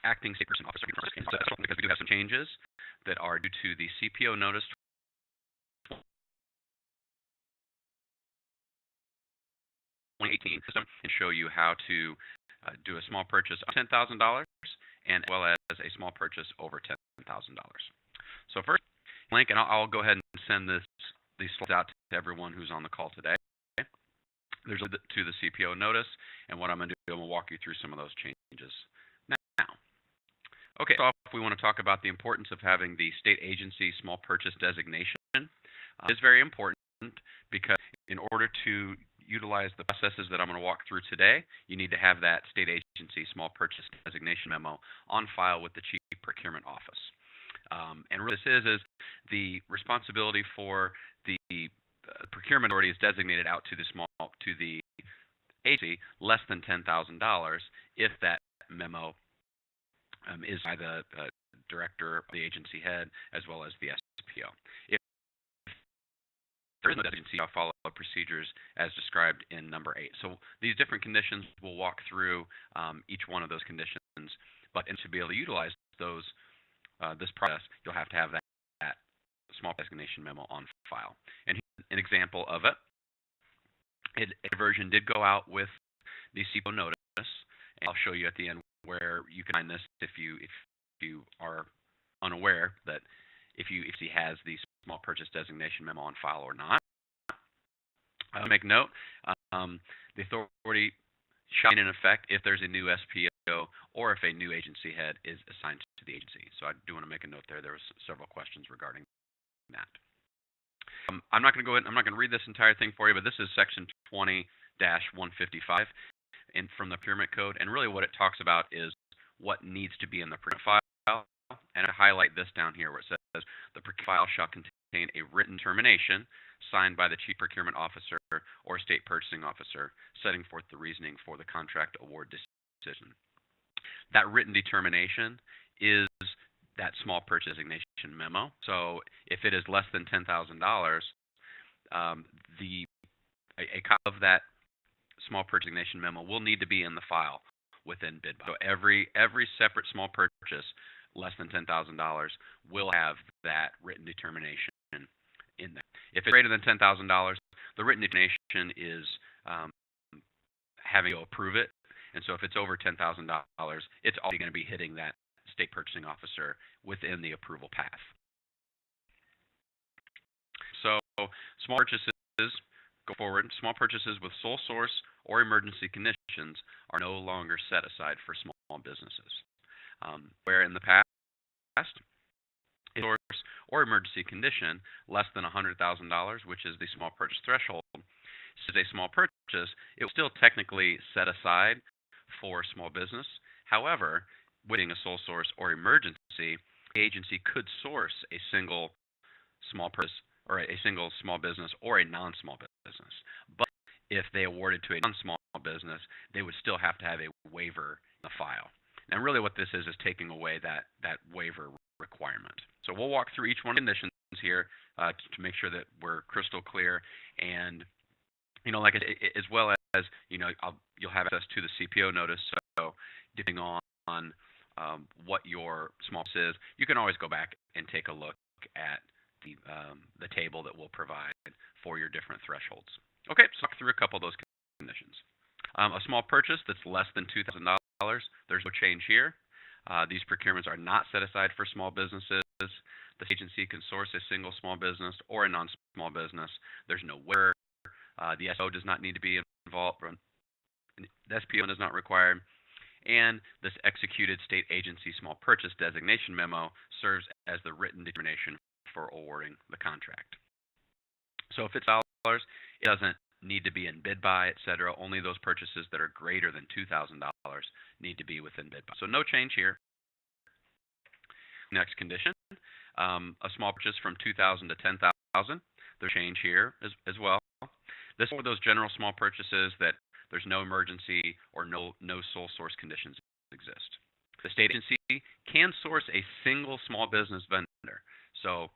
acting state person officer, because we do have some changes that are due to the CPO notice 2018 system, and show you how to do a small purchase of $10,000 and as well as a small purchase over $10,000. So first, link, and I'll go ahead and send these slides out to everyone who's on the call today. There's a link to the CPO notice, and what I'm going to do, I'm going to walk you through some of those changes now. Okay, so we want to talk about the importance of having the state agency small purchase designation. It is very important because in order to utilize the processes that I'm going to walk through today, you need to have that state agency small purchase designation memo on file with the Chief Procurement Office. And what this is the responsibility for the procurement authority is designated out to the agency less than $10,000 if that memo is by the director, the agency head, as well as the SPO. If there is no agency, I'll follow procedures as described in number 8. So these different conditions, we'll walk through each one of those conditions, but to be able to utilize those this process, you'll have to have that small designation memo on file. And here's an example of it. A version did go out with the CPO notice, and I'll show you at the end where you can find this if you are unaware that if he has the small purchase designation memo on file or not. I'll make note, the authority shall be in effect if there's a new SPO or if a new agency head is assigned to the agency. So I do want to make a note there. There was several questions regarding that. I'm not going to read this entire thing for you, but this is section 20-155 from the procurement code, and really what it talks about is what needs to be in the procurement file. And I highlight this down here where it says the procurement file shall contain a written termination signed by the Chief Procurement Officer or State Purchasing Officer, setting forth the reasoning for the contract award decision. That written determination is that small purchase designation memo. So if it is less than $10,000, a copy of that small purchase designation memo will need to be in the file within BidBuy. So every separate small purchase less than $10,000 will have that written determination in there. If it's greater than $10,000, the written determination is having to approve it. And so if it's over $10,000, it's already going to be hitting that state purchasing officer within the approval path. So small purchases, go forward, small purchases with sole source or emergency conditions are no longer set aside for small businesses. Where in the past, a source or emergency condition less than $100,000, which is the small purchase threshold, is a small purchase, it will still technically set aside for small business. However, with being a sole source or emergency, the agency could source a single small purchase or a single small business or a non-small business. But if they awarded to a non-small business, they would still have to have a waiver in the file. And really what this is taking away that waiver requirement. So we'll walk through each one of the conditions here to make sure that we're crystal clear. And, like as well as, you'll have access to the CPO notice. So depending on what your small business is, you can always go back and take a look at the table that we'll provide for your different thresholds. Okay, so walk through a couple of those conditions. A small purchase that's less than $2,000, there's no change here. These procurements are not set aside for small businesses. The agency can source a single small business or a non-small business. There's no waiver. The SO does not need to be involved. The SPO is not required. And this executed state agency small purchase designation memo serves as the written determination for awarding the contract. So if it's dollars, it doesn't need to be in BidBuy, etc. Only those purchases that are greater than $2,000 need to be within BidBuy. So no change here. Next condition, a small purchase from $2,000 to $10,000. There's change here as well. This is for those general small purchases that there's no emergency or no sole source conditions exist. The state agency can source a single small business vendor. So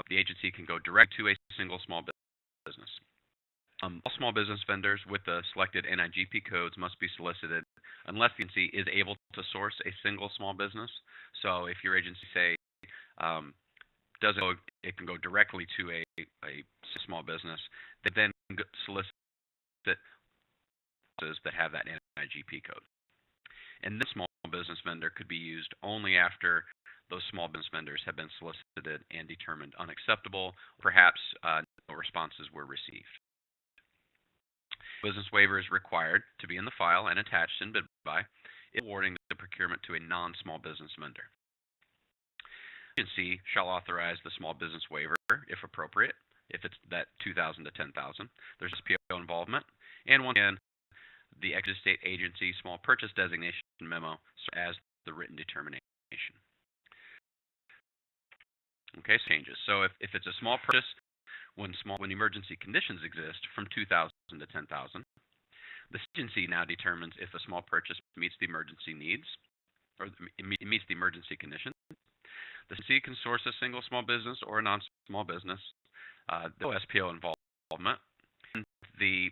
the agency can go direct to a single small business. All small business vendors with the selected NIGP codes must be solicited unless the agency is able to source a single small business. So if your agency, say, doesn't go, it can go directly to a small business, they then solicit that have that NIGP code. And this small business vendor could be used only after those small business vendors have been solicited and determined unacceptable. Perhaps no responses were received. Business waiver is required to be in the file and attached in BidBuy, awarding the procurement to a non-small business vendor. The agency shall authorize the small business waiver if appropriate, if it's that $2,000 to $10,000. There's SPO involvement, and once again, the state agency small purchase designation memo as the written determination. Okay, changes. So if it's a small purchase when emergency conditions exist from 2,000 to 10,000, the agency now determines if a small purchase meets the emergency needs or meets the emergency conditions. The agency can source a single small business or a non-small business. No SPO involvement. And the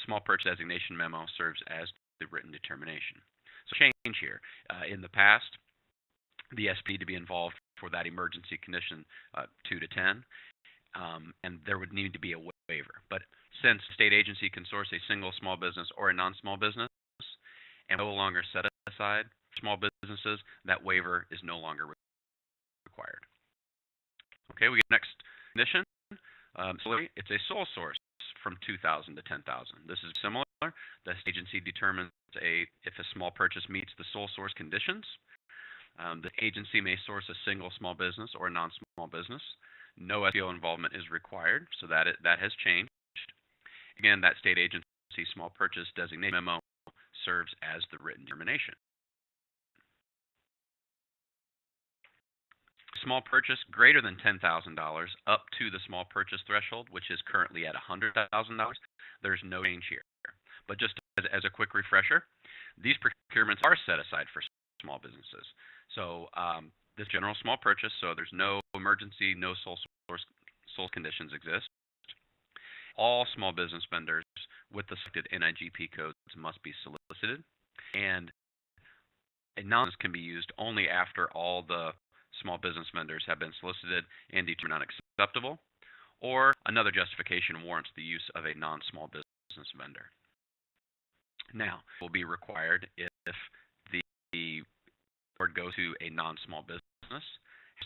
small purchase designation memo serves as the written determination. So change here. In the past, the SP to be involved for that emergency condition 2 to 10, and there would need to be a waiver. But since the state agency can source a single small business or a non-small business and no longer set aside small businesses, that waiver is no longer required. Okay, we get next condition. It's a sole source from 2,000 to 10,000. This is similar. The agency determines if a small purchase meets the sole source conditions. The agency may source a single small business or a non-small business. No SPO involvement is required, so that has changed. Again, that state agency small purchase designation memo serves as the written determination. Small purchase greater than $10,000 up to the small purchase threshold, which is currently at $100,000. There's no change here. But just as a quick refresher, these procurements are set aside for small businesses. So this general small purchase, so there's no emergency, no sole conditions exist. All small business vendors with the selected NIGP codes must be solicited, and a non-business can be used only after all the small business vendors have been solicited and determined unacceptable, or another justification warrants the use of a non-small business vendor. Now, it will be required if the award goes to a non-small business.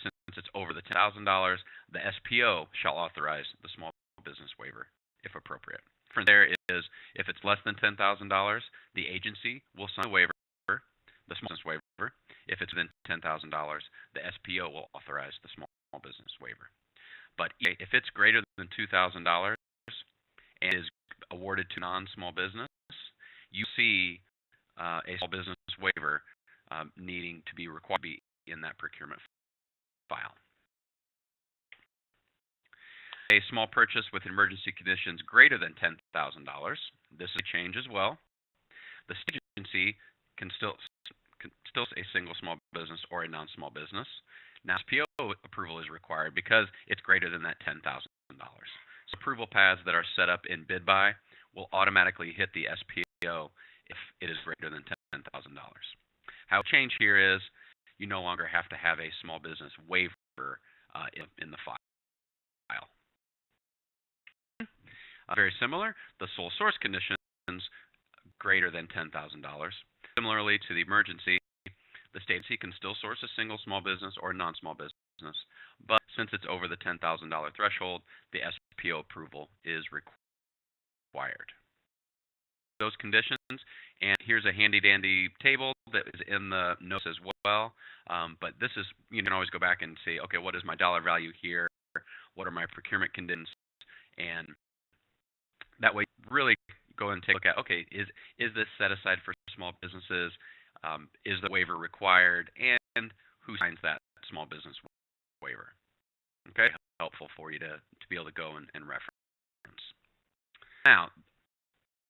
Since it's over the $10,000, the SPO shall authorize the small business waiver if appropriate. From there is, if it's less than $10,000, the agency will sign a waiver, the small business waiver. If it's within $10,000, the SPO will authorize the small business waiver. But if it's greater than $2,000 and is awarded to non-small business, you see a small business waiver needing to be required to be in that procurement file. A small purchase with emergency conditions greater than $10,000. This is a change as well. The agency can still a single small business or a non-small business. Now, SPO approval is required because it's greater than that $10,000. So approval paths that are set up in BidBuy will automatically hit the SPO if it is greater than $10,000. How to change here is you no longer have to have a small business waiver in the file. Very similar, the sole source conditions greater than $10,000. Similarly to the emergency, the state agency can still source a single small business or non-small business, but since it's over the $10,000 threshold, the SPO approval is required. Those conditions, and here's a handy-dandy table that is in the notes as well, but this is, you can always go back and see, okay, what is my dollar value here? What are my procurement conditions? And that way, really go and take a look at, okay, is this set aside for small businesses? Is the waiver required? And who signs that small business waiver? Okay, helpful for you to be able to go and reference. Now,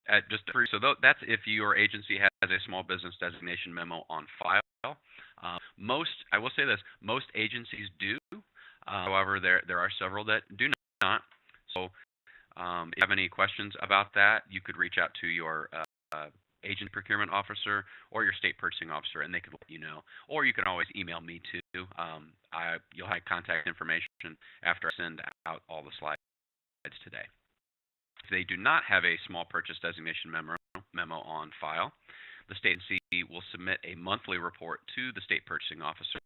that's if your agency has a small business designation memo on file. I will say this, most agencies do. However, there are several that do not. So if you have any questions about that, you could reach out to your agent procurement officer or your state purchasing officer, and they can let you know. Or you can always email me too. You'll have contact information after I send out all the slides today. If they do not have a small purchase designation memo on file, the state agency will submit a monthly report to the state purchasing officer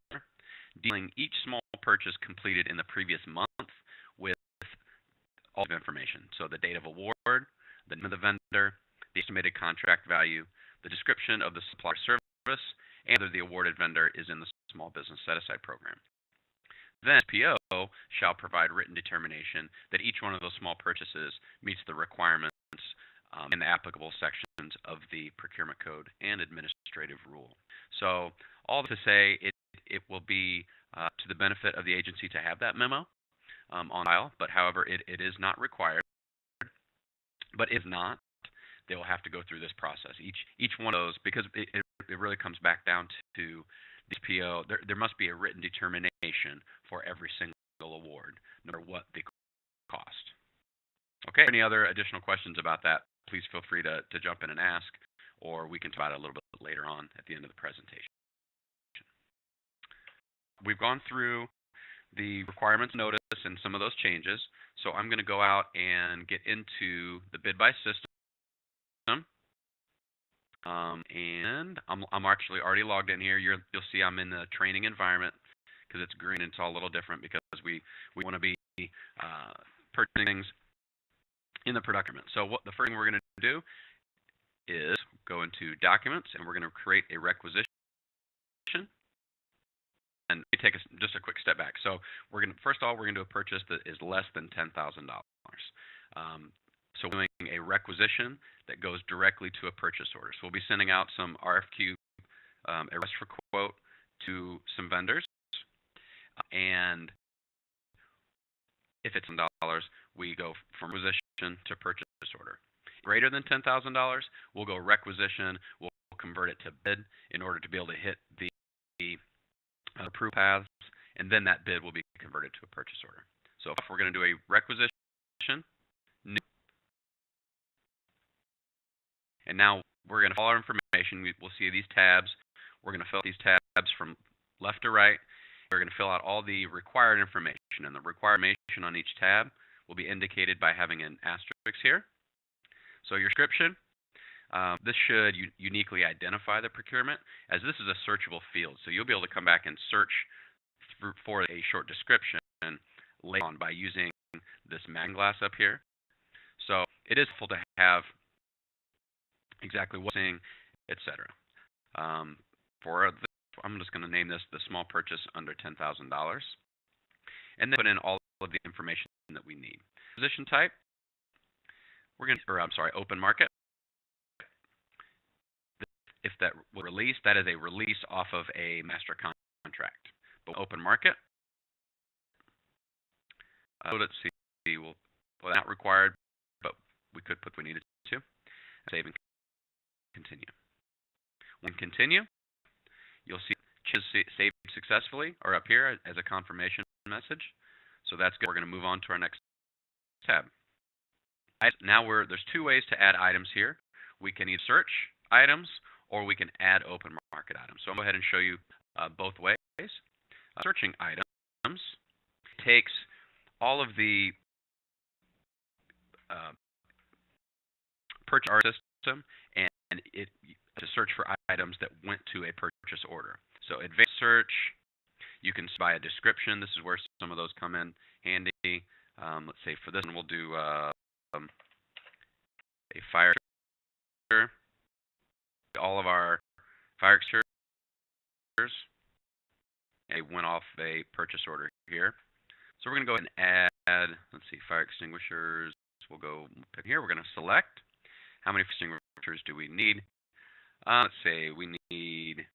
detailing each small purchase completed in the previous month with all of information. So the date of award, the name of the vendor, the estimated contract value, the description of the supplier service, and whether the awarded vendor is in the Small Business Set-Aside Program. Then PO shall provide written determination that each one of those small purchases meets the requirements in the applicable sections of the procurement code and administrative rule. So all to say, it will be to the benefit of the agency to have that memo on file, but however, it is not required. But if not, they will have to go through this process. Each one of those, because it really comes back down to the PO. There must be a written determination for every single award, no matter what the cost. Okay. Any other additional questions about that? Please feel free to jump in and ask, or we can talk about it a little bit later on at the end of the presentation. We've gone through the requirements notice and some of those changes, so I'm going to go out and get into the BidBuy system. And I'm actually already logged in here. You'll see I'm in the training environment because it's green and it's all a little different because we want to be purchasing things in the production. So the first thing we're going to do is go into documents and we're going to create a requisition. And let me take just a quick step back. So first of all, we're going to do a purchase that is less than $10,000. So we're doing a requisition that goes directly to a purchase order. So we'll be sending out some RFQ, a request for quote, to some vendors. And if it's $10, we go from requisition to purchase order. Greater than $10,000, we'll go requisition. We'll convert it to bid in order to be able to hit the approved paths, and then that bid will be converted to a purchase order. So if we're going to do a requisition, new, and now we're going to fill our information. We'll see these tabs. We're going to fill out these tabs from left to right. We're going to fill out all the required information, and the required information on each tab will be indicated by having an asterisk here. So your description, this should uniquely identify the procurement, as this is a searchable field. So you'll be able to come back and search for a short description later on by using this magnifying glass up here. So it is helpful to have exactly what's saying, etc. I'm just going to name this the small purchase under $10,000, and then put in all of the information that we need. Position type, open market. If that will release, that is a release off of a master contract. But open market, let's see, well, not required, but we could put what we needed to. Save and continue. When continue, you'll see saved successfully or up here as a confirmation message. So that's good. We're going to move on to our next tab. Now there's two ways to add items here. We can either search items or we can add open market items. So I'm going to go ahead and show you both ways. Searching items takes all of the purchase system and it to search for items that went to a purchase order. So advanced search, you can buy a description. This is where some of those come in handy. Let's say for this one, we'll do a fire extinguisher. All of our fire extinguishers, they went off a purchase order here. So we're going to go ahead and add, let's see, fire extinguishers. We'll go pick here. We're going to select how many extinguishers do we need. Let's say we need,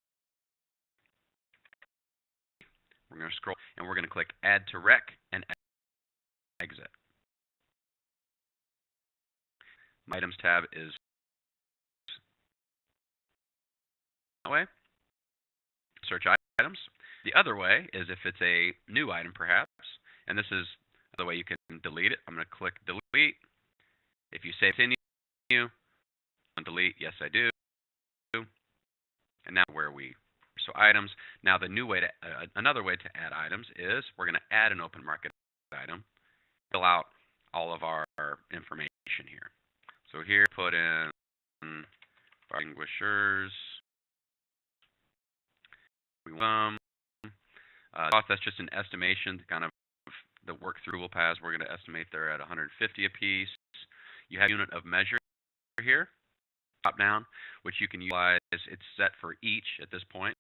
we're going to scroll and we're going to click Add to Rec and Exit. My Items tab is that way. Search items. The other way is if it's a new item perhaps, and this is the way you can delete it. I'm going to click Delete. If you say Continue, delete, yes I do. And now so items. Now the new way to another way to add items is we're going to add an open market item, fill out all of our information here. So here put in fire extinguishers. Cost, that's just an estimation, kind of the work through tool paths. We're going to estimate they're at 150 a piece. You have unit of measure here, top down, which you can utilize. It's set for each at this point,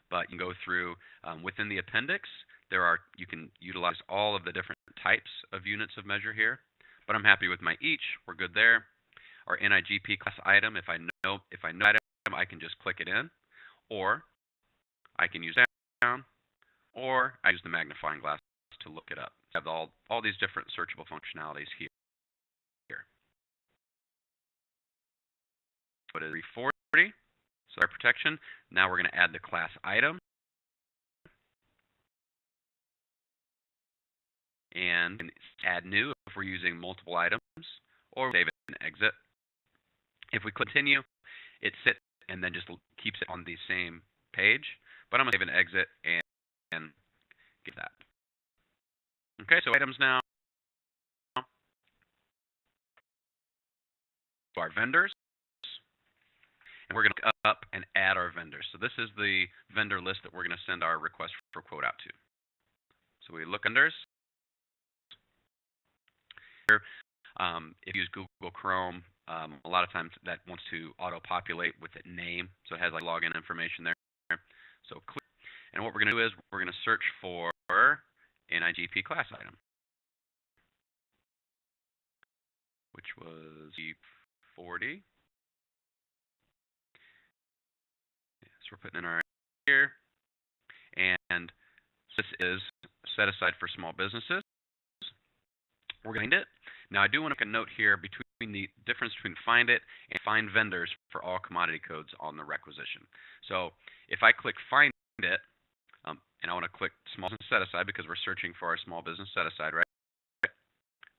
but you can go through within the appendix. You can utilize all of the different types of units of measure here, but I'm happy with my each. We're good there. Our NIGP class item, if I know item, I can just click it in, or I can use down, or I use the magnifying glass to look it up. I have all these different searchable functionalities here. What is 340? So our protection. Now we're going to add the class item. And add new if we're using multiple items, or save it and exit. If we continue, it sits and then just keeps it on the same page. But I'm going to save and exit and get that. Okay, so items now. Our vendors. And we're going to look up and add our vendors. So this is the vendor list that we're going to send our request for quote out to. So we look vendors. Here, if you use Google Chrome, a lot of times that wants to auto-populate with a name, so it has like login information there. So click, and what we're going to do is we're going to search for NIGP class item, which was E40. So we're putting in our here, and this is set aside for small businesses. We're going to find it. Now I do want to make a note here between the difference between find it and find vendors for all commodity codes on the requisition. So if I click find it, and I want to click small business set aside because we're searching for our small business set aside, right?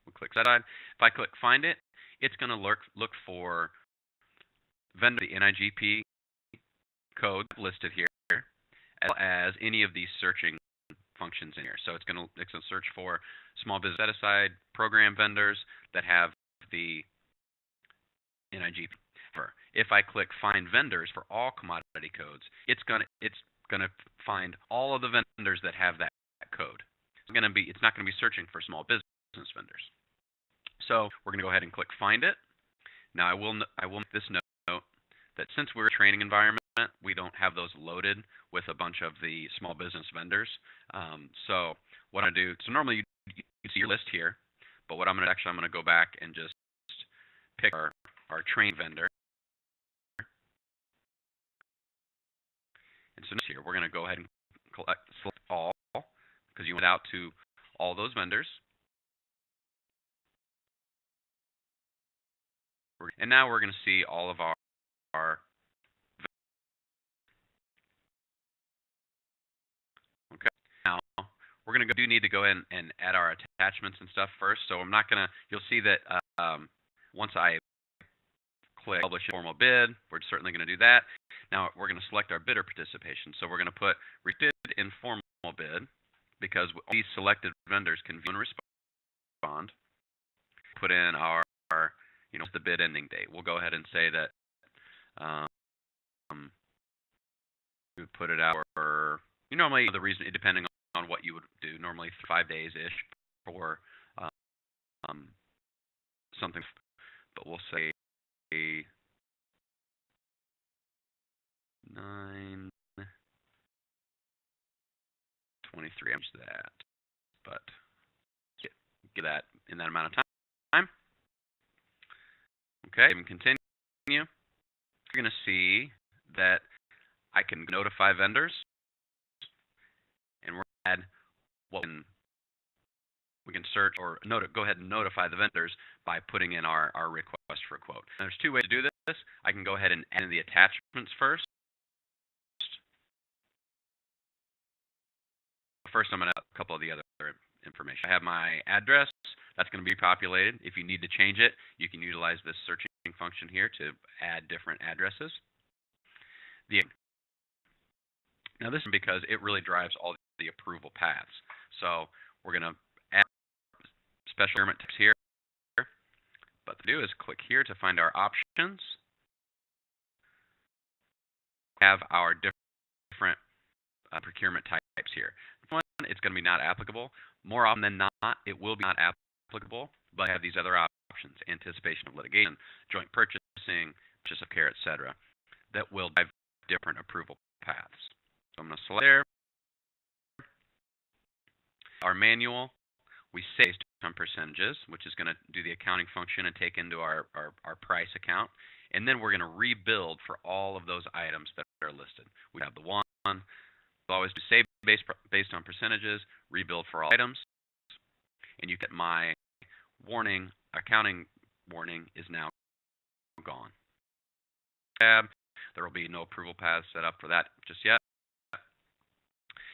We click set aside. If I click find it, it's going to look for vendor, the NIGP code listed here, as well as any of these searching functions in here. So it's going to search for small business set aside program vendors that have the NIGP. If I click find vendors for all commodity codes, it's going to find all of the vendors that have that code. It's not going to be searching for small business vendors. So we're going to go ahead and click find it. Now I will make this note that since we're a training environment, we don't have those loaded with a bunch of the small business vendors. So what I do, so normally you see your list here, but what I'm going to go back and just pick our train vendor. And so here we're going to go ahead and select all, because you went out to all those vendors. And now we're going to see all of our okay. Now we're going to need to go in and add our attachments and stuff first. So I'm not going to. You'll see that once I click publish a formal bid, we're certainly going to do that. Now we're going to select our bidder participation. So we're going to put bid informal bid, because these selected vendors can view and respond. Put in our the bid ending date. We'll go ahead and say that we would put it out for normally the reason, depending on what you would do, normally 5 days ish for something, but we'll say 9/23. I'm just that, but get that in that amount of time. Okay, and continue. You're going to see that I can notify vendors, and we're going to add what we can search or go ahead and notify the vendors by putting in our request for a quote. Now, there's two ways to do this. I can go ahead and add in the attachments first. First, I'm going to add a couple of the other information. I have my address. That's going to be populated. If you need to change it, you can utilize this searching function here to add different addresses. Now this is because it really drives all the approval paths. So we're going to add special procurement types here. But to do is click here to find our options. We have our different procurement types here. One, it's going to be not applicable. More often than not, it will be not applicable, but I have these other options: anticipation of litigation, joint purchasing, purchase of care, etc., that will drive different approval paths. So I'm going to select there. Our manual, we say based on percentages, which is going to do the accounting function and take into our price account. And then we're going to rebuild for all of those items that are listed. We have the one. We'll always do save based on percentages, rebuild for all items. And you get my warning, accounting warning is now gone. Tab. There will be no approval paths set up for that just yet.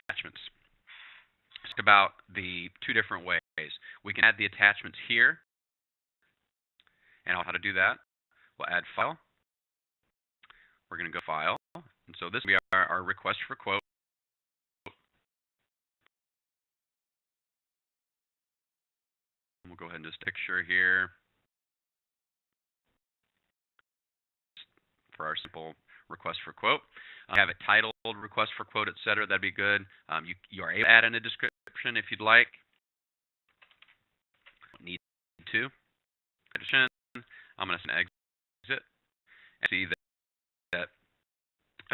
Attachments. Talk about the two different ways. We can add the attachments here, and I'll how to do that. We'll add file. We're going to go file, and so this will be our request for quote. We'll go ahead and just picture here for our simple request for quote. Have it titled request for quote, etc. That'd be good. You are able to add in a description if you'd like. Need to. I'm going to exit. And see that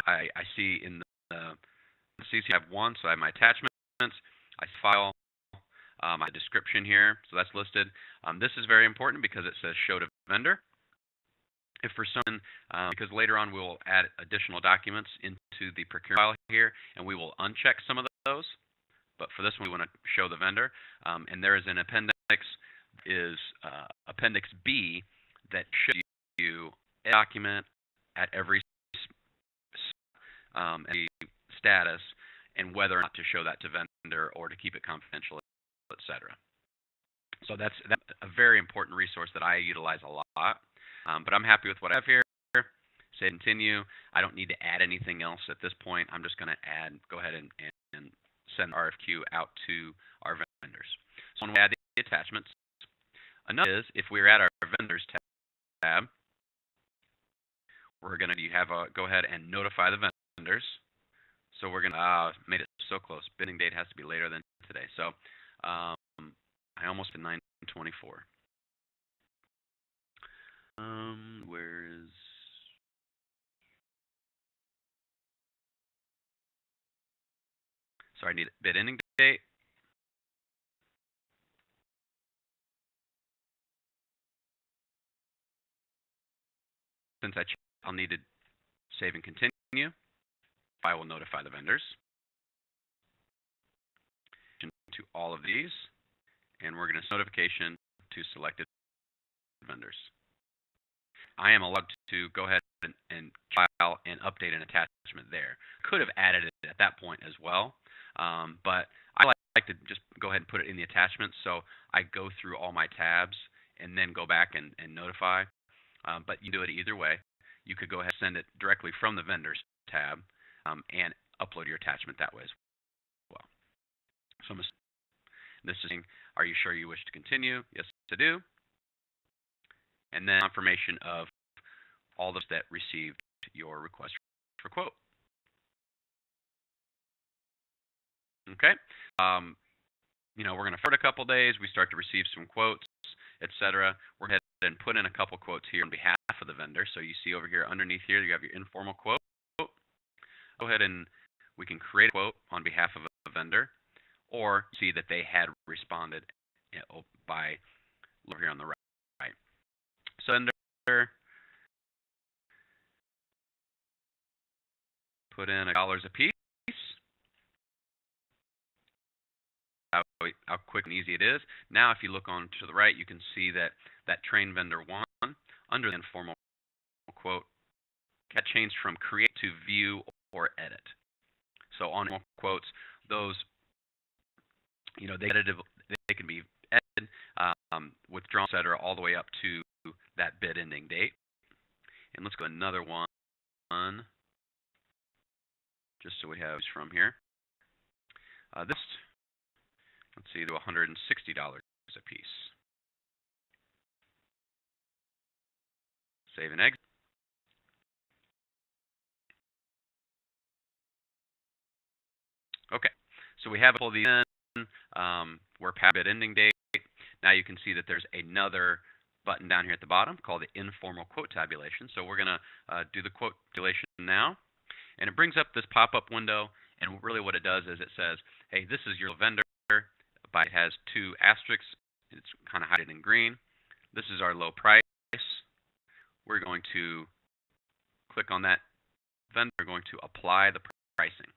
I see in the CC I have one, so I have my attachments. I file my description here, so that's listed. This is very important because it says show to vendor. If for some, because later on we will add additional documents into the procurement file here, and we will uncheck some of those. But for this one, we want to show the vendor. And there is an appendix, Appendix B, that shows you a document at every status and whether or not to show that to vendor or to keep it confidential, etc. So that's a very important resource that I utilize a lot. But I'm happy with what I have here. Say continue. I don't need to add anything else at this point. I'm just going to go ahead and send RFQ out to our vendors. So when we add the attachments, another is if we're at our vendors tab, we're going to go ahead and notify the vendors. So we're going to made it so close. Bidding date has to be later than today. So I almost did 9/24. Where is? Sorry, I need bid ending date. Since I'll need to save and continue, I will notify the vendors to all of these, and we're going to notification to selected vendors. I am allowed to go ahead and file and update an attachment there. Could have added it at that point as well, but I like to just go ahead and put it in the attachment, so I go through all my tabs and then go back and notify. But you do it either way. You could go ahead and send it directly from the vendors tab and upload your attachment that way as well. So this is saying, are you sure you wish to continue? Yes, I do. And then confirmation of all those that received your request for quote. Okay. We're going to for a couple days. We start to receive some quotes, etc. We're going to put in a couple quotes here on behalf of the vendor. So you see over here underneath here, you have your informal quote. Go ahead and we can create a quote on behalf of a vendor, or see that they had responded by over here on the right. So vendor, put in $1 a piece. How quick and easy it is. Now, if you look on to the right, you can see that train vendor 1 under the informal quote got changed from create to view or edit. So on quotes, those they can be edited, withdrawn, etc., all the way up to that bid ending date. And let's go another one. just so we have from here. This, let's see, to $160 a piece. Save and exit. Okay, so we have all these in. We're past bid ending date. Now you can see that there's another button down here at the bottom called the informal quote tabulation. So we're going to do the quote tabulation now. And it brings up this pop-up window. And really what it does is it says, hey, this is your vendor. It has two asterisks. It's kind of highlighted in green. This is our low price. We're going to click on that vendor. We're going to apply the pricing.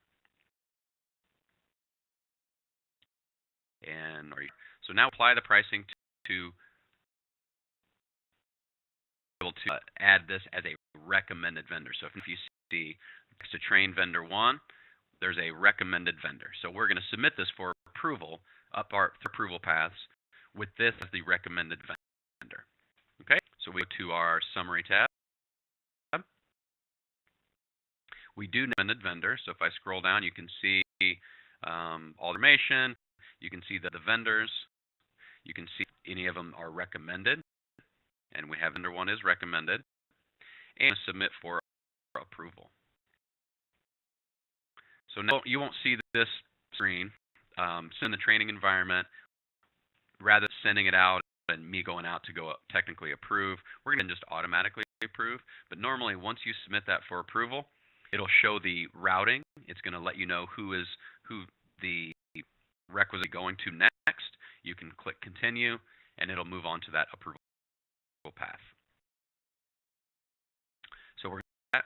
And so now apply the pricing to be able to add this as a recommended vendor. So if you see next to train vendor 1, there's a recommended vendor. So we're going to submit this for approval up our approval paths with this as the recommended vendor. Okay, so we go to our summary tab. We do recommended vendor. So if I scroll down, you can see all the information. You can see that the vendors. You can see any of them are recommended, and we have vendor 1 is recommended, and submit for approval. So now you won't see this screen in the training environment. Rather than sending it out and me going out to go technically approve, we're going to just automatically approve. But normally, once you submit that for approval, it'll show the routing. It's going to let you know who the requisite going to next. You can click continue, and it'll move on to that approval path. So we're going to do that,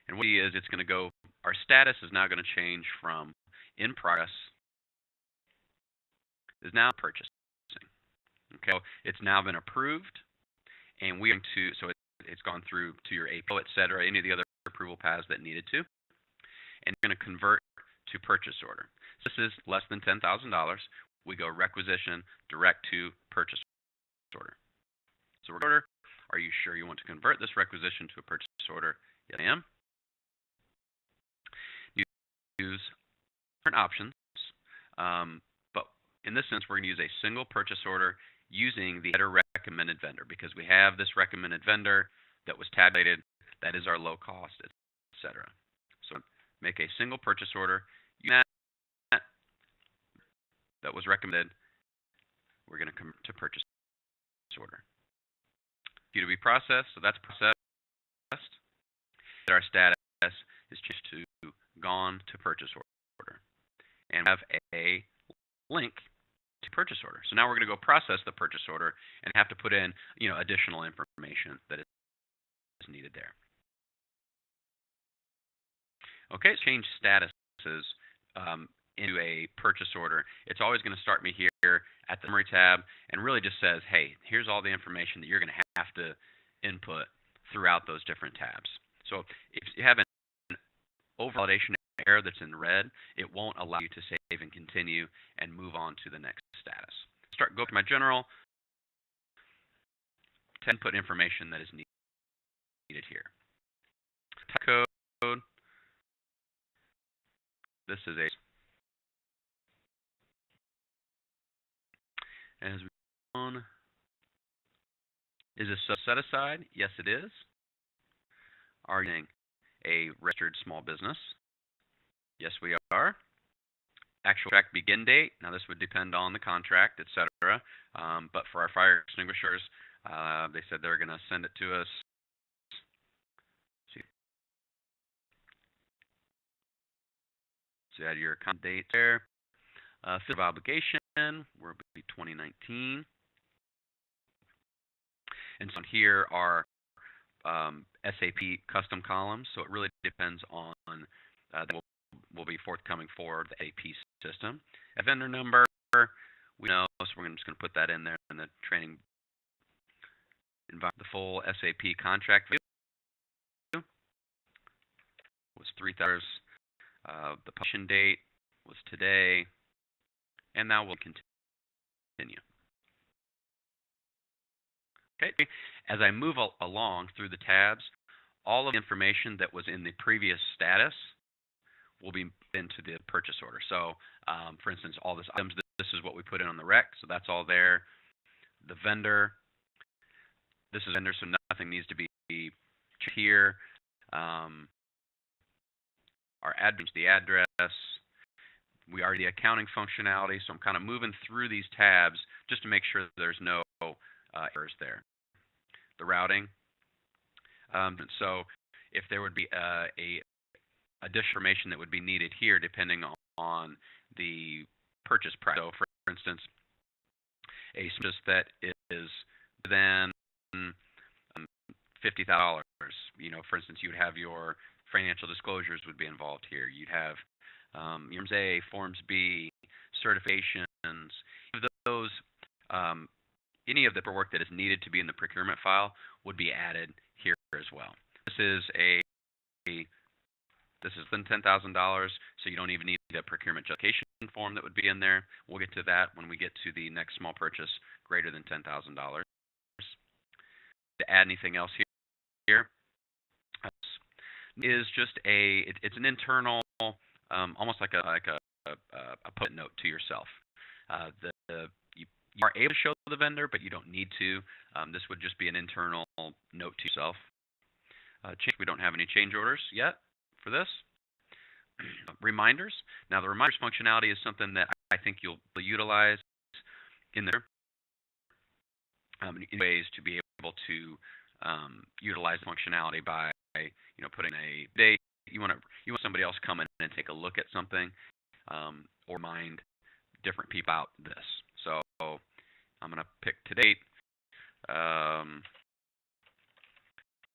and what it's going to go. Our status is now going to change from in progress is now purchasing. Okay, so it's now been approved, and we're going to it's gone through to your APO, etc., any of the other approval paths that needed to, and we're going to convert to purchase order. So this is less than $10,000. We go requisition direct to purchase order. So we're going to order. Are you sure you want to convert this requisition to a purchase order? Yes, I am. You use different options, but in this sense, we're going to use a single purchase order using the header recommended vendor because we have this recommended vendor that was tabulated. That is our low cost, etc. So make a single purchase order. That was recommended. We're going to come to purchase order. Due to be processed, so that's processed. Our status is changed to gone to purchase order, and we have a link to purchase order. So now we're going to go process the purchase order and have to put in additional information that is needed there. Okay, change statuses into a purchase order. It's always going to start me here at the summary tab and really just says, hey, here's all the information that you're going to have to input throughout those different tabs. So if you have an over-validation error that's in red, it won't allow you to save and continue and move on to the next status. Go to my general, input information that is needed here. Type code. This is a as we go on. Is this set aside? Yes, it is. Are you a registered small business? Yes, we are. Actual contract begin date. Now, this would depend on the contract, etc. But for our fire extinguishers, they said they're going to send it to us. So add your date there. Field of obligation, will be 2019. And so here are SAP custom columns. So it really depends on that will be forthcoming for the AP system. A vendor number, we know, so we're just going to put that in there in the training environment. The full SAP contract value was $3,000. The publication date was today, and now we'll continue. Okay, as I move along through the tabs, all of the information that was in the previous status will be into the purchase order. So, for instance, all this items, this is what we put in on the rec, so that's all there. The vendor, this is vendor, so nothing needs to be here. Our address, the address. We are the accounting functionality, so I'm kind of moving through these tabs just to make sure that there's no errors there. The routing. So if there would be a additional information that would be needed here, depending on the purchase price. So, for instance, a purchase that is then $50,000. For instance, you would have your financial disclosures would be involved here. You'd have Forms A, Forms B, certifications. Those, any of the paperwork that is needed to be in the procurement file would be added here as well. This is than $10,000, so you don't even need a procurement justification form that would be in there. We'll get to that when we get to the next small purchase greater than $10,000. To add anything else here is just it's an internal, almost like a post note to yourself. You are able to show the vendor, but you don't need to. This would just be an internal note to yourself. We don't have any change orders yet for this. Reminders. Now, the reminders functionality is something that I think you'll utilize in there in ways to be able to utilize functionality by putting a date. You want somebody else come in and take a look at something, or remind different people about this. So I'm going to pick to date.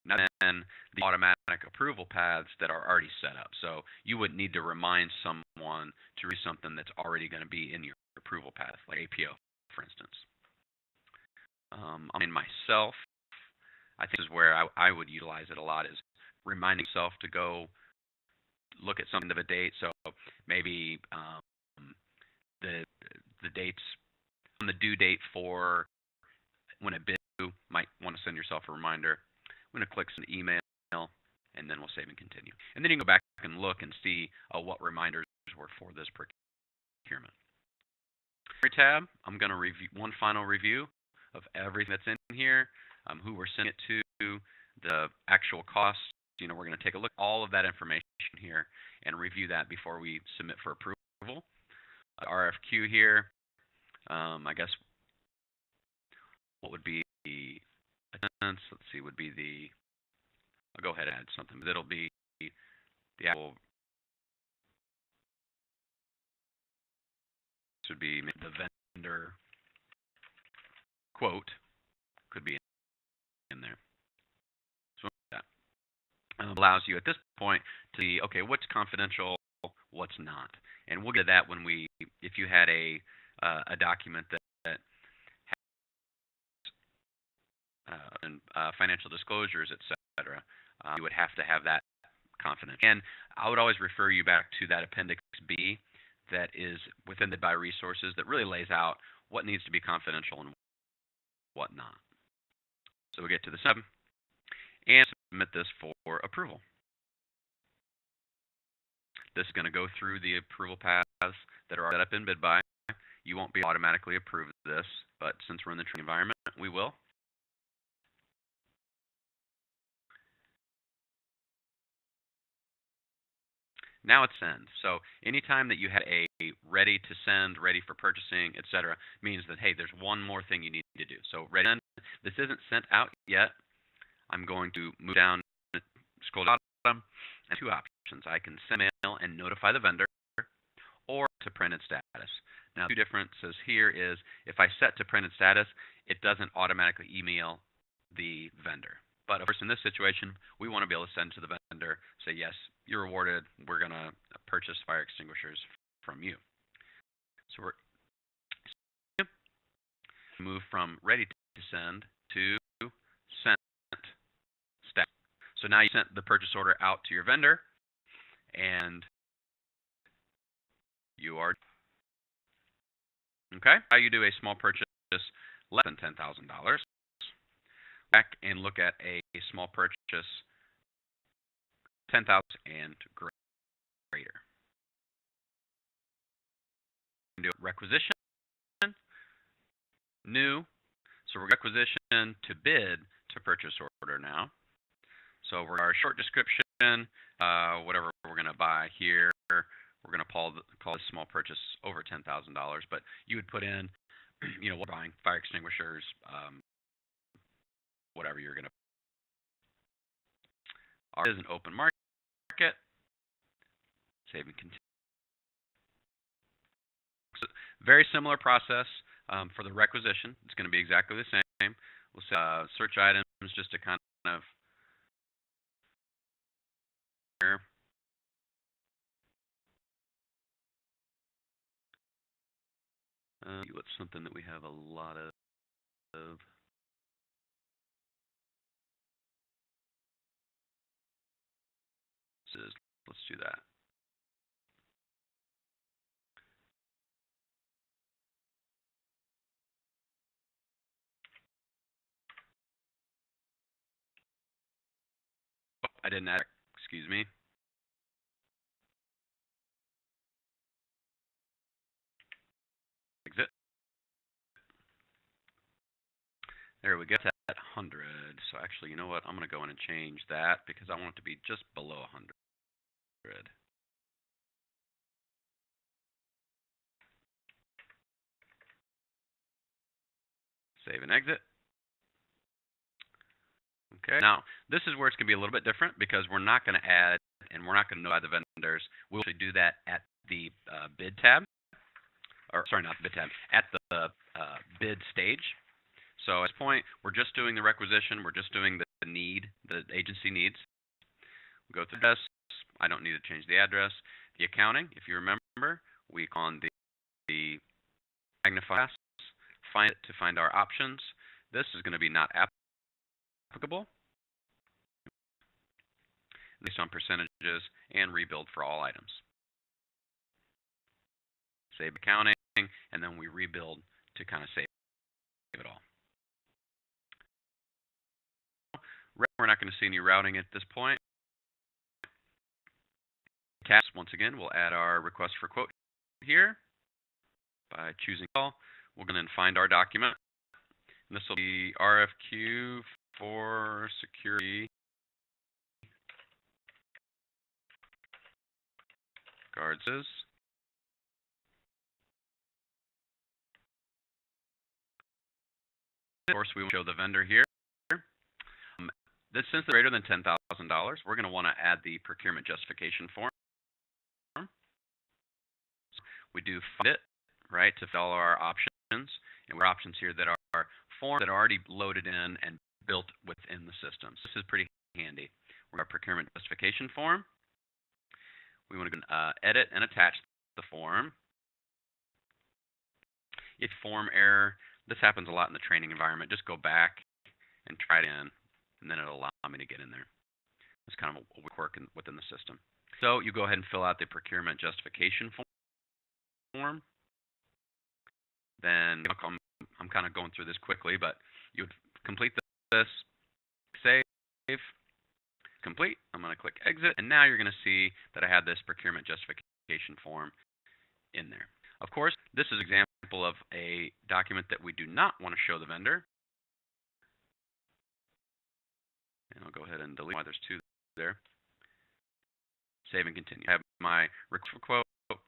Now then, the automatic approval paths that are already set up. So you wouldn't need to remind someone to read something that's already going to be in your approval path, like APO, for instance. I mean, myself, I think this is where I would utilize it a lot, is reminding myself to go look at something of a date. So maybe the dates on the due date for when a bid, you might want to send yourself a reminder. I'm going to click send email, and then we'll save and continue. And then you can go back and look and see what reminders were for this procurement. Tab, I'm going to review one final review of everything that's in here, who we're sending it to, the actual costs. We're going to take a look at all of that information here and review that before we submit for approval. RFQ here, I guess what would be the attendance? Let's see, would be the, I'll go ahead and add something. That'll be the actual, this would be the vendor quote, could be in there. So that allows you at this point to see, okay, what's confidential, what's not. And we'll get to that when if you had a document that has financial disclosures, etc., you would have to have that confidential. And I would always refer you back to that Appendix B that is within the BidBuy resources that really lays out what needs to be confidential and what not. So we'll get to the sub and submit this for approval. This is going to go through the approval paths that are set up in BidBuy. You won't be automatically approved this, but since we're in the training environment, we will. Now it's send. So anytime that you have a ready to send, ready for purchasing, etc., means that, hey, there's one more thing you need to do. So ready to send. This isn't sent out yet. I'm going to move down, scroll down, and two options. I can send mail and notify the vendor, or to printed status. Now, two differences here is if I set to printed status, it doesn't automatically email the vendor. But of course, in this situation, we want to be able to send to the vendor, say, yes, you're rewarded. We're going to purchase fire extinguishers from you. So we're move from ready to send to sent status. So now you sent the purchase order out to your vendor, and you are okay. How you do a small purchase less than $10,000? Back and look at a small purchase $10,000 and greater. do requisition, new. So we're requisition to bid to purchase order now. So we're our short description, whatever we're going to buy here. We're going to call this small purchase over $10,000, but you would put in, we're buying fire extinguishers, whatever you're going to. Ours is an open market. Save and continue. So very similar process for the requisition. It's going to be exactly the same. We'll say search items just to kind of here. What's something that we have a lot of? Let's do that. Oh, I didn't add. Excuse me. Exit. There we go. That's at 100. So actually, you know what? I'm going to go in and change that because I want it to be just below 100. Save and exit. Okay. Now, this is where it's going to be a little bit different because we're not going to add and we're not going to notify the vendors. We'll actually do that at the bid tab. Or sorry, not the bid tab, at the bid stage. So at this point, we're just doing the requisition. We're just doing the need, the agency needs. We'll go through this. I don't need to change the address. The accounting, if you remember, we click on the magnify glass, find it to find our options. This is going to be not applicable based on percentages and rebuild for all items. Save accounting, and then we rebuild to kind of save it all. We're not going to see any routing at this point. Tabs, once again, we'll add our request for quote here by choosing all. We're going to find our document. And this will be RFQ for security guards. Of course, we will show the vendor here. Since it's greater than $10,000, we're going to want to add the procurement justification form. So we do find it, right, to fill our options. And we have options here that are forms that are already loaded in and built within the system. So this is pretty handy. We're going to procurement justification form. We want to edit and attach the form. If form error, this happens a lot in the training environment. Just go back and try it in, and then it'll allow me to get in there. It's kind of a quirk within the system. So you go ahead and fill out the procurement justification form. Then I'm kind of going through this quickly, but you would complete this, save, complete. I'm going to click exit, and now you're going to see that I have this procurement justification form in there. Of course, this is an example of a document that we do not want to show the vendor. And I'll go ahead and delete why there's two there. Save and continue. I have my request for quote,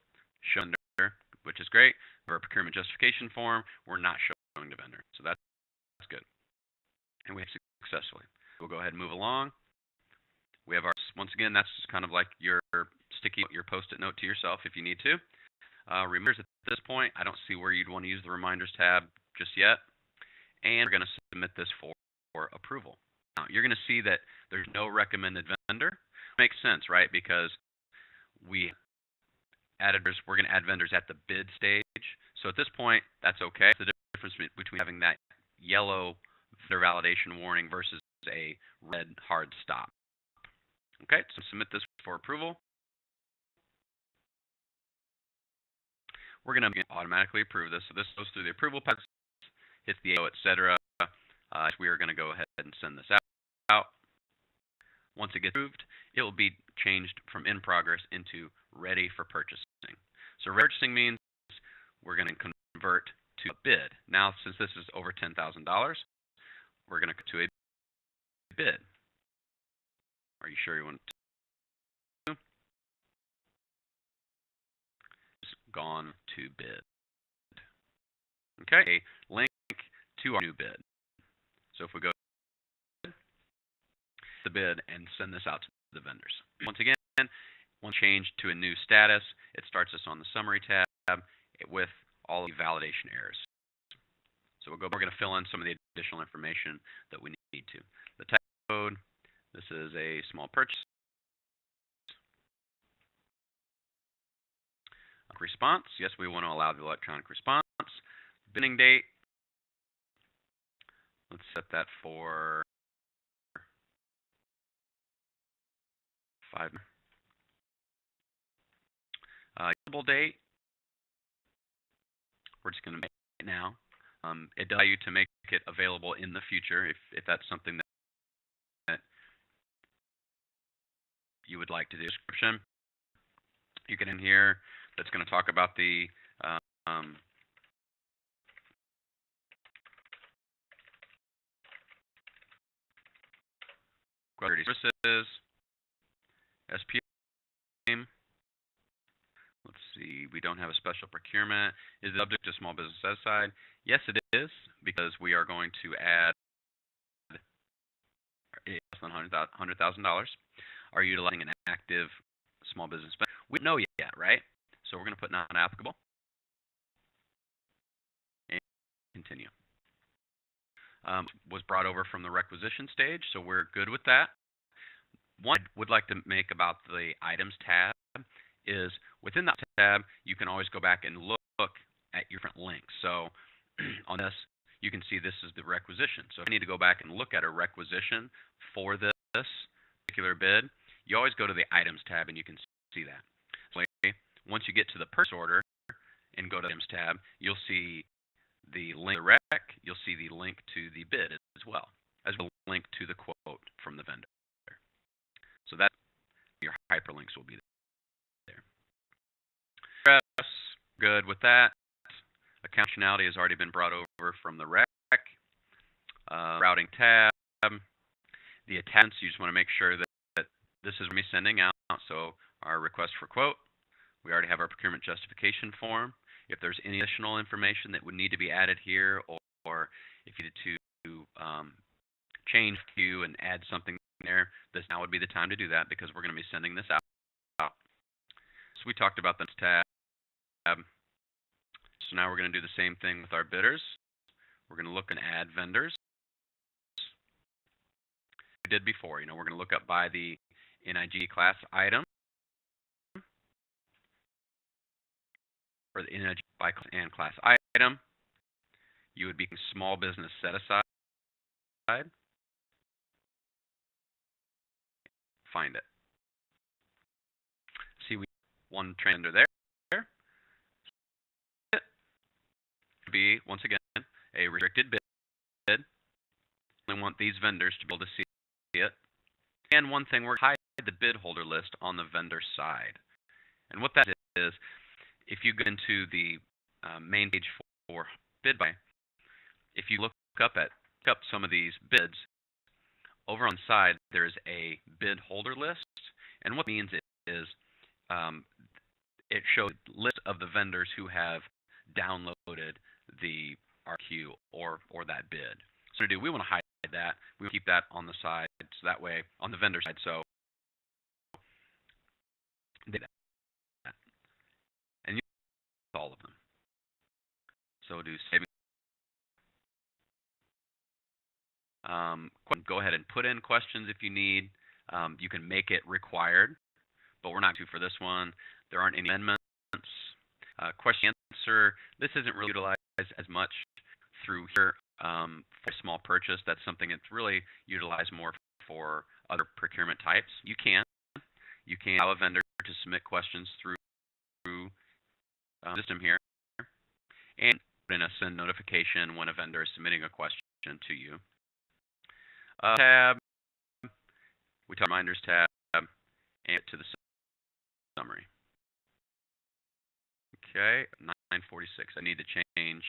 show vendor, which is great. For a procurement justification form, we're not showing the vendor. So that's good. And we have successfully. We'll go ahead and move along. We have our, once again, that's just kind of like your post-it note to yourself if you need to. Reminders at this point, I don't see where you'd want to use the reminders tab just yet. And we're going to submit this for approval. Now, you're going to see that there's no recommended vendor. Makes sense, right? Because we're going to add vendors at the bid stage. So at this point, that's okay. It's the difference between having that yellow vendor validation warning versus a red hard stop. Okay, so submit this for approval. We're going to automatically approve this. So this goes through the approval process, hits the AO, etc. We are going to go ahead and send this out. Once it gets approved, it will be changed from in progress into ready for purchasing. So purchasing means we're going to convert to a bid. Now, since this is over $10,000, we're going to go to a bid. Are you sure you want to? It's gone to bid. Okay, a link to our new bid. So if we go to the bid and send this out to the vendors. Once again, once changed to a new status, it starts us on the summary tab with all the validation errors. So we're going to fill in some of the additional information that we need to. The type code, this is a small purchase. Response, yes, we want to allow the electronic response. Bidding date, let's set that for 5. Available date, we're just going to make it now. It does allow you to make it available in the future if that's something that you would like to do. Description, you get in here, that's going to talk about the services, SPM. Let's see, we don't have a special procurement. Is it subject to small business set aside? Yes, it is, because we are going to add less than $100,000. Are you utilizing an active small business spend? We don't know yet, right? So we're going to put not applicable and continue. Was brought over from the requisition stage, so we're good with that. One I would like to make about the items tab is within that tab, you can always go back and look at your different links. So on this, you can see this is the requisition. So if you need to go back and look at a requisition for this particular bid, you always go to the items tab and you can see that. So once you get to the purchase order and go to the items tab, you'll see the link to the rec, you'll see the link to the bid as well as a link to the quote from the vendor. So that your hyperlinks will be there. Good with that. Account functionality has already been brought over from the rec. Routing tab. The attachments, you just want to make sure that this is me sending out. So our request for quote. We already have our procurement justification form. If there's any additional information that would need to be added here, or if you need to change queue and add something there, this now would be the time to do that because we're going to be sending this out. So we talked about this tab. So now we're going to do the same thing with our bidders. We're going to look and add vendors. We did before, we're going to look up by the NIG class item, or the NIG by and class item. You would be small business set aside. Find it. See, we one vendor there. It would be, once again, a restricted bid. We want these vendors to be able to see it. And one thing, we're going to hide the bid holder list on the vendor side. And what that is, if you go into the main page for BidBuy, if you look up some of these bids, over on the side there's a bid holder list, and what it means is it shows a list of the vendors who have downloaded the RQ or that bid. So we want to hide that. We want to keep that on the side, so that way on the vendor side. So they do that, and you all of them. So do saving. Go ahead and put in questions if you need. You can make it required, but we're not to for this one. There aren't any amendments. Question answer. This isn't really utilized as much through here for small purchase. That's something that's really utilized more for other procurement types. You can allow a vendor to submit questions through system here, and put in a send notification when a vendor is submitting a question to you. Tab, we talk reminders tab, and to the summary. Okay, 9/46. I need to change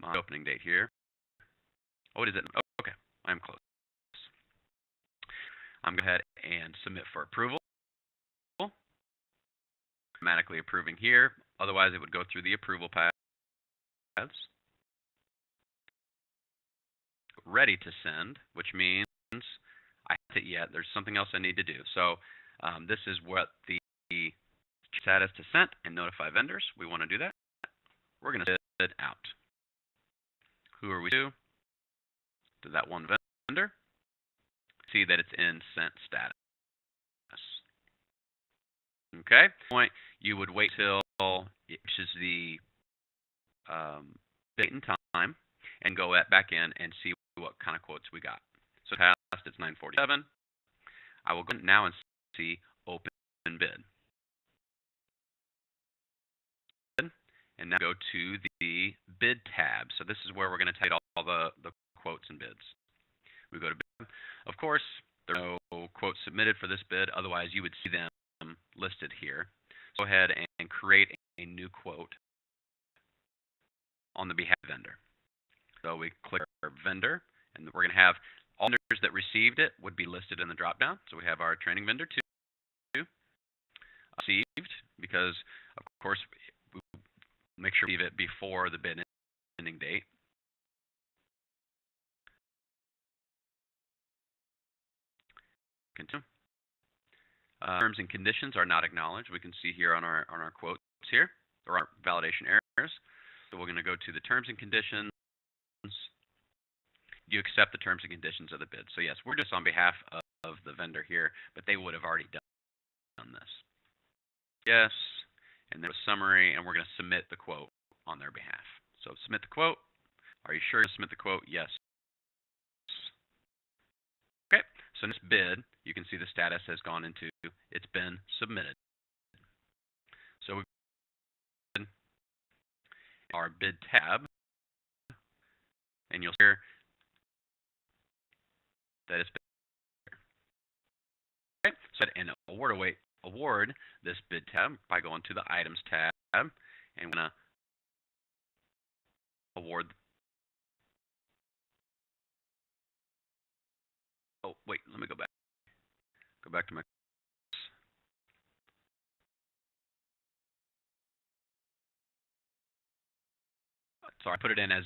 my opening date here. Oh, what is it? Oh, okay, I'm close. I'm going to go ahead and submit for approval. Automatically approving here. Otherwise, it would go through the approval paths. Ready to send, which means I haven't yet. There's something else I need to do. So this is what the status to send and notify vendors. We want to do that. We're going to send it out. Who are we to? To that one vendor. See that it's in sent status. Okay. Point. You would wait till it reaches the date and time, and go back in and see what kind of quotes we got. So past it's 9/47. I will go now and see open bid. And now go to the bid tab. So this is where we're going to take all the quotes and bids. We go to bid. Of course, there are no quotes submitted for this bid. Otherwise, you would see them listed here. Go ahead and create a new quote on the behalf of the vendor. So we click our vendor, and we're going to have all vendors that received it would be listed in the drop-down. So we have our training vendor 2 received, because of course we make sure we leave it before the bid ending date. Continue. Terms and conditions are not acknowledged. We can see here on our quotes here, or our validation errors. So we're going to go to the terms and conditions. You accept the terms and conditions of the bid. So yes, we're just on behalf of the vendor here, but they would have already done this. Yes, and then a summary, and we're going to submit the quote on their behalf. So submit the quote. Are you sure to submit the quote? Yes. Okay, so in this bid, you can see the status has gone into it's been submitted. So we our bid tab, and you'll see here that it's been. Okay, so and award this bid tab by going to the items tab, and we're gonna award. Oh wait, let me go back. Go back to my. Sorry, I put it in as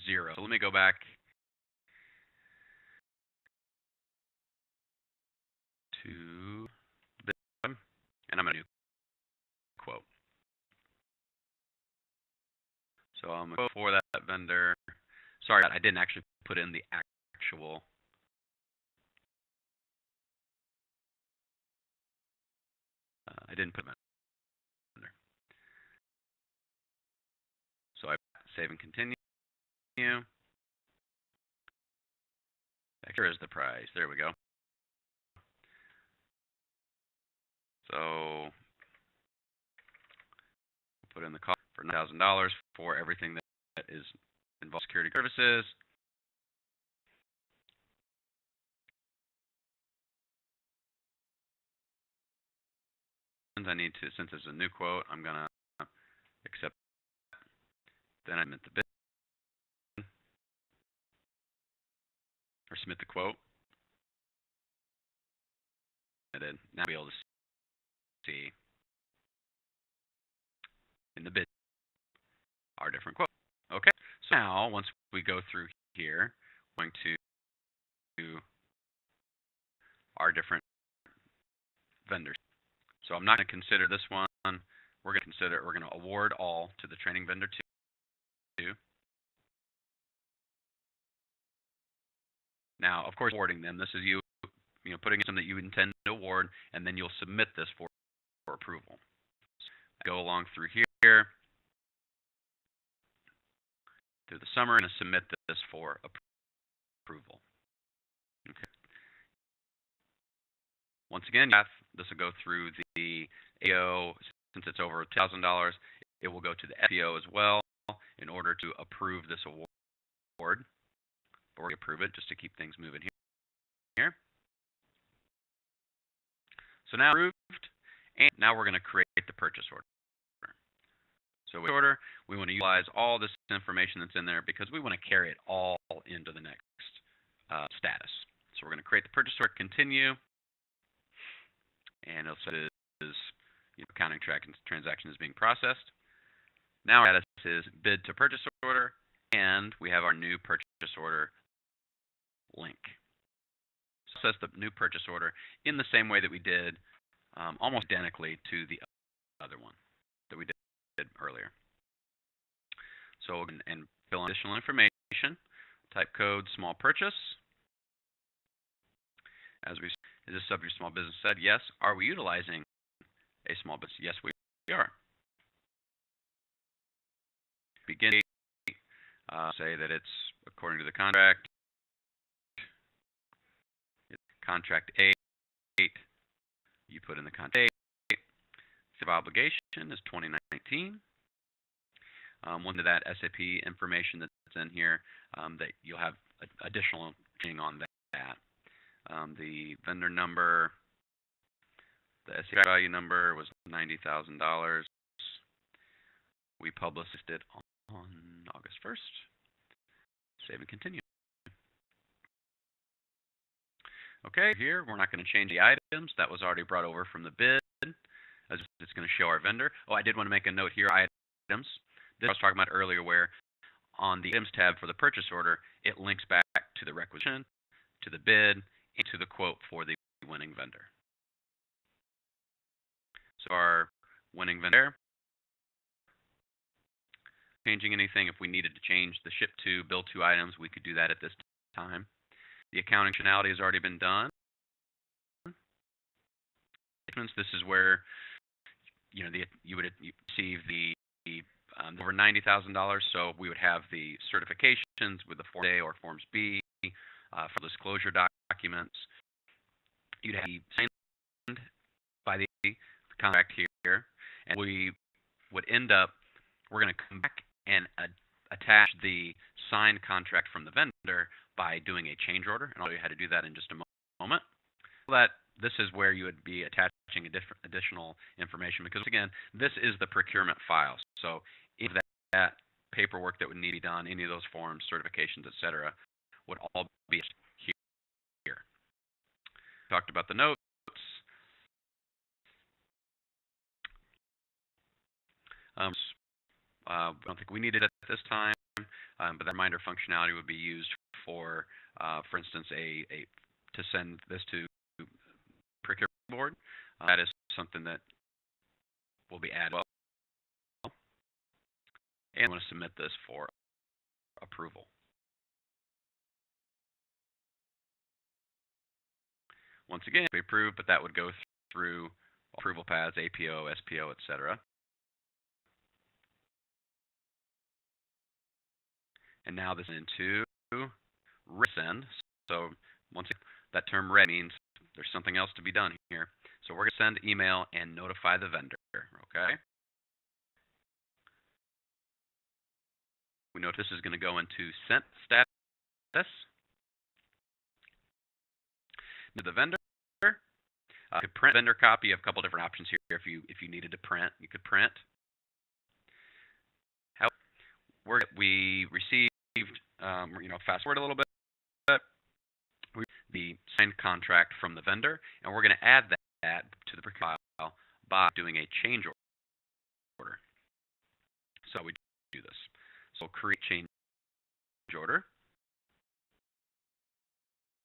0. So let me go back to bid, and I'm going to do quote. So I'm going to go for that vendor. Sorry, I didn't actually put in the actual. I didn't put vendor. So I save and continue. Back here is the price. There we go. So put in the cost for $9,000 for everything that is involved security services. I need to, since it's a new quote, I'm going to accept. Then I submit the bid or submit the quote. And then now I'll be able to see in the bid our different quotes. Okay, so now once we go through here, we're going to our different vendors. So I'm not going to consider this one. We're going to award all to the training vendor 2. Now, of course, awarding them. This is you putting in something that you intend to award, and then you'll submit this for approval. So go along through here, through the summary, and submit this for approval. Okay. Once again, this will go through the AO. Since it's over $1,000, it will go to the FPO as well in order to approve this award. Or approve it just to keep things moving here. So now approved, And now we're going to create the purchase order. So with order, we want to utilize all this information that's in there because we want to carry it all into the next status. So we're going to create the purchase order, continue, and it'll say is accounting transaction is being processed. Now our status is bid to purchase order, and we have our new purchase order link. So it says the new purchase order in the same way that we did, almost identically to the other one that we did earlier. So and fill in additional information, type code small purchase. Is this subject small business said? Yes. Are we utilizing a small business? Yes, we are. Begin, say that it's according to the contract. Contract 8, you put in the contract 8. The obligation is 2019. One of that SAP information that's in here, that you'll have additional training on that. The vendor number, the SAP value number was $90,000. We published it on August 1st. Save and continue. Okay, here we're not going to change the items. That was already brought over from the bid. It's going to show our vendor. Oh, I did want to make a note here, items. This I was talking about earlier where on the items tab for the purchase order, it links back to the requisition, to the bid, and to the quote for the winning vendor. So our winning vendor, changing anything, if we needed to change the ship to, bill to items, we could do that at this time. The accounting functionality has already been done. This is where you would receive the over $90,000. So we would have the certifications with the Form A or Forms B for disclosure documents. You'd have signed by the contract here, and we would end up. We're going to come back and attach the signed contract from the vendor by doing a change order, and I'll show you how to do that in just a moment. This is where you would be attaching additional information because, again, this is the procurement file. So if that paperwork that would need to be done, any of those forms, certifications, etc., would all be here. Talked about the notes. I don't think we need it at this time, but the reminder functionality would be used for instance, to send this to procurement board. That is something that will be added well. And I want to submit this for approval. Once again, we approve, but that would go through approval paths, APO, SPO, etc. And now this is into resend. So once again, that term ready means there's something else to be done here. So we're going to send email and notify the vendor. Okay. We know this is going to go into sent status. Now the vendor could print vendor copy. You have a couple different options here. If you needed to print, you could print. However, we received, fast forward a little bit, the signed contract from the vendor, and we're going to add that to the procurement file by doing a change order. So we do this. So create change order.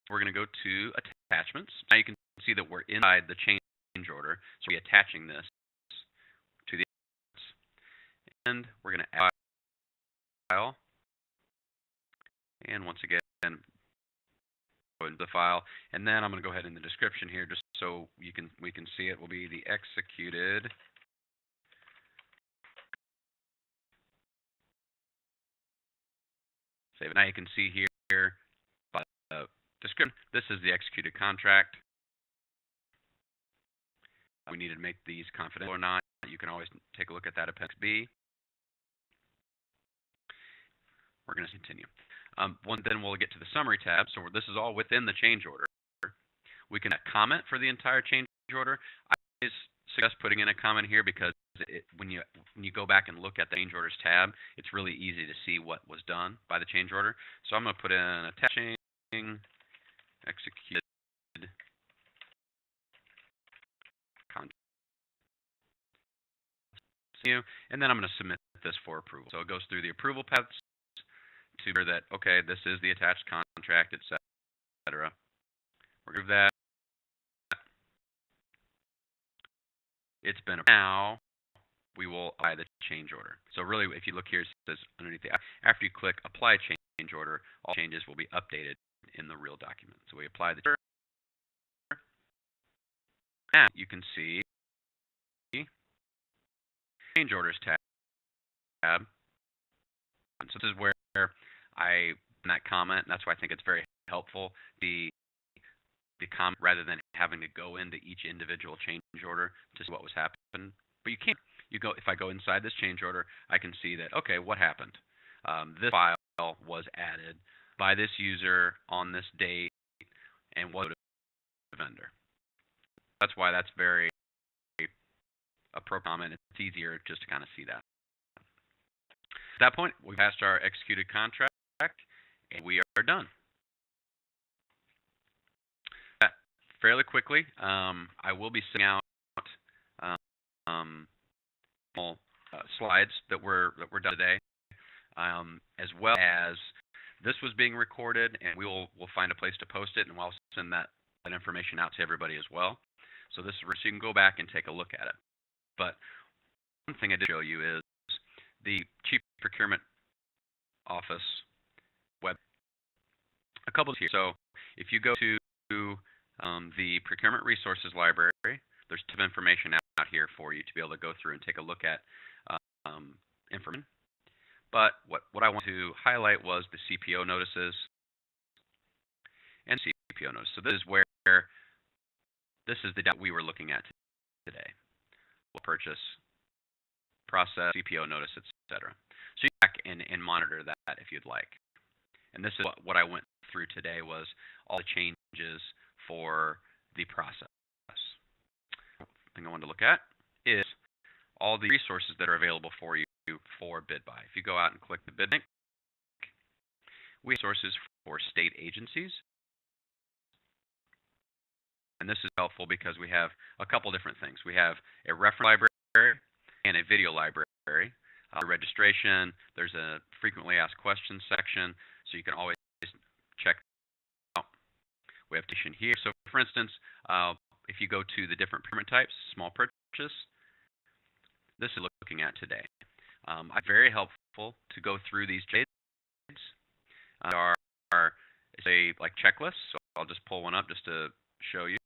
We're going to go to attachments. Now you can see that we're inside the change order. So we're attaching this to the and we're going to add file. And once again, go into the file, and then I'm going to go ahead in the description here, just so we can see it. Will be the executed save it. Now you can see here by the description. This is the executed contract. We needed to make these confidential or not. You can always take a look at that Appendix B. We're going to continue. Then we'll get to the summary tab. So this is all within the change order. We can comment for the entire change order. I always suggest putting in a comment here because when you go back and look at the change orders tab, it's really easy to see what was done by the change order. So I'm going to put in attaching executed contract, and then I'm going to submit this for approval. So it goes through the approval paths to ensure that, okay, this is the attached contract, etc. We're going to do that. It's been approved. Now we will apply the change order. So really, if you look here, it says underneath after you click apply change order, all changes will be updated in the real document. So we apply the and you can see change orders tab. And so this is where I in that comment, and that's why I think it's very helpful. The comment rather than having to go into each individual change order to see what was happening. But you can't. You go if I go inside this change order, I can see that okay, what happened? This file was added by this user on this date and was the vendor. That's why that's very appropriate comment. It's easier just to kind of see that. At that point, we've passed our executed contract and we are done. Fairly quickly, I will be sending out slides that were done today, as well as this was being recorded, and we'll find a place to post it, and we'll send that information out to everybody as well. So this so you can go back and take a look at it. But one thing I did show you is the Chief Procurement Office web. A couple here. So if you go to the Procurement Resources Library, there's a ton of information out here for you to be able to go through and take a look at information. But what I want to highlight was the CPO notices and CPO notice. So this is where this is the data we were looking at today. Purchase, process, CPO notice, etc. So you can back and monitor that if you'd like. And this is what I went through today was all the changes for the process. The thing I wanted to look at is all the resources that are available for you for BidBuy. If you go out and click the bid link, we have sources for state agencies. And this is helpful because we have a couple different things. We have a reference library and a video library. Registration, there's a frequently asked questions section, so you can always check out. We have station here. So for instance, if you go to the different procurement types, small purchase, this is looking at today. It's very helpful to go through these trades. There are say like checklists, so I'll just pull one up just to show you.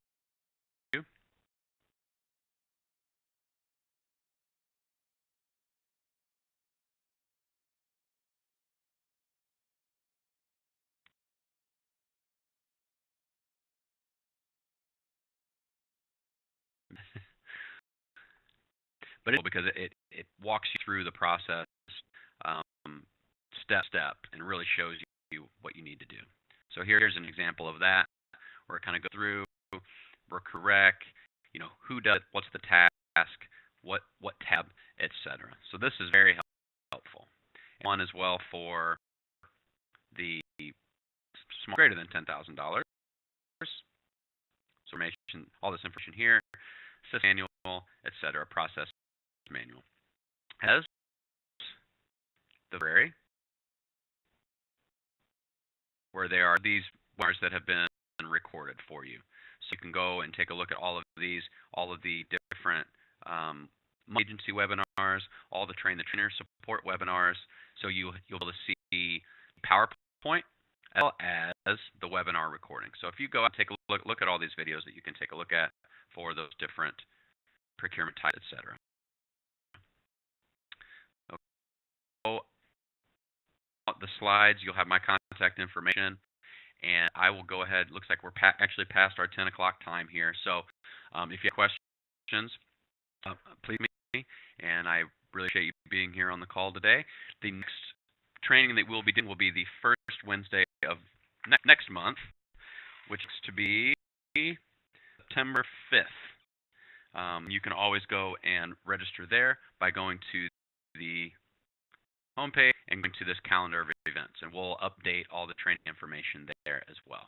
But because it walks you through the process step by step and really shows you what you need to do. So here's an example of that where it kind of goes through, we're correct, you know, who does it, what's the task, what tab, etc. So this is very helpful. One as well for the small greater than $10,000. So all this information here, system manual, etc. Process manual. Has the library where there are these webinars that have been recorded for you. So you can go and take a look at all of these, all of the different agency webinars, all the train the trainer support webinars. So you'll be able to see PowerPoint as well as the webinar recording. So if you go and take a look at all these videos that you can take a look at for those different procurement types, etc. So the slides, you'll have my contact information, and I will go ahead. Looks like we're actually past our 10 o'clock time here. So if you have questions, please me, and I really appreciate you being here on the call today. The next training that we'll be doing will be the first Wednesday of next month, which is to be September 5th. You can always go and register there by going to the homepage and going to this calendar of events, and we'll update all the training information there as well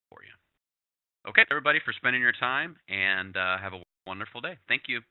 for you. Okay, everybody, for spending your time, and have a wonderful day. Thank you.